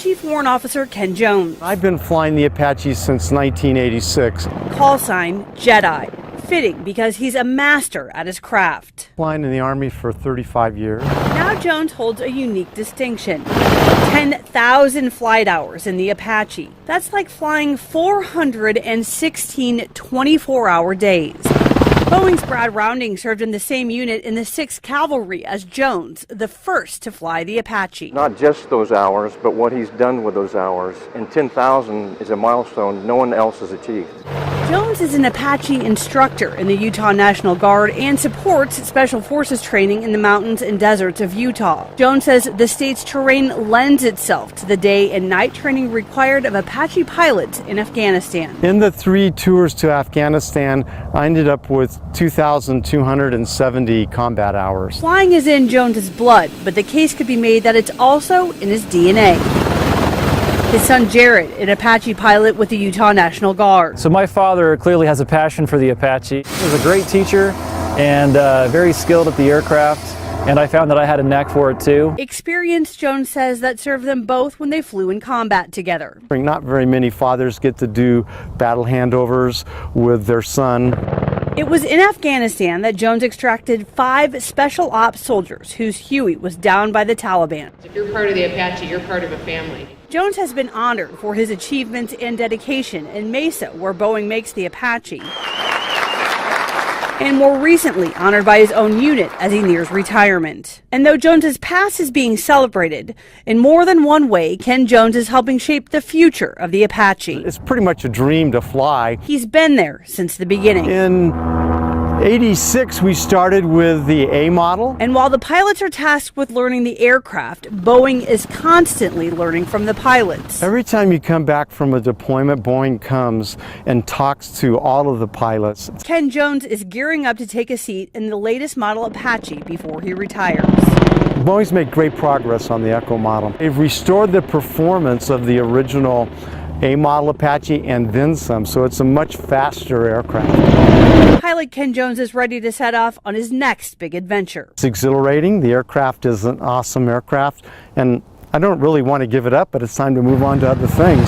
Chief Warrant Officer Ken Jones. I've been flying the Apaches since 1986. Call sign Jedi. Fitting because he's a master at his craft. Flying in the Army for 35 years. Now Jones holds a unique distinction. 10,000 flight hours in the Apache. That's like flying 416 24-hour days. Boeing's Brad Rounding served in the same unit in the 6th Cavalry as Jones, the first to fly the Apache. Not just those hours, but what he's done with those hours. And 10,000 is a milestone no one else has achieved. Jones is an Apache instructor in the Utah National Guard and supports Special Forces training in the mountains and deserts of Utah. Jones says the state's terrain lends itself to the day and night training required of Apache pilots in Afghanistan. In the 3 tours to Afghanistan, I ended up with 2,270 combat hours. Flying is in Jones's blood, but the case could be made that it's also in his DNA. His son Jared, an Apache pilot with the Utah National Guard. So my father clearly has a passion for the Apache. He was a great teacher and very skilled at the aircraft, and I found that I had a knack for it too. Experience, Jones says, that served them both when they flew in combat together. Not very many fathers get to do battle handovers with their son. It was in Afghanistan that Jones extracted 5 special ops soldiers whose Huey was down by the Taliban. If you're part of the Apache, you're part of a family. Jones has been honored for his achievements and dedication in Mesa, where Boeing makes the Apache, and more recently honored by his own unit as he nears retirement. And though Jones's past is being celebrated, in more than one way, Ken Jones is helping shape the future of the Apache. It's pretty much a dream to fly. He's been there since the beginning. In '86, we started with the A model. And while the pilots are tasked with learning the aircraft, Boeing is constantly learning from the pilots. Every time you come back from a deployment, Boeing comes and talks to all of the pilots. Ken Jones is gearing up to take a seat in the latest model Apache before he retires. Boeing's made great progress on the Echo model. They've restored the performance of the original A model Apache and then some, so it's a much faster aircraft. Pilot Ken Jones is ready to set off on his next big adventure. It's exhilarating. The aircraft is an awesome aircraft, and I don't really want to give it up, but it's time to move on to other things.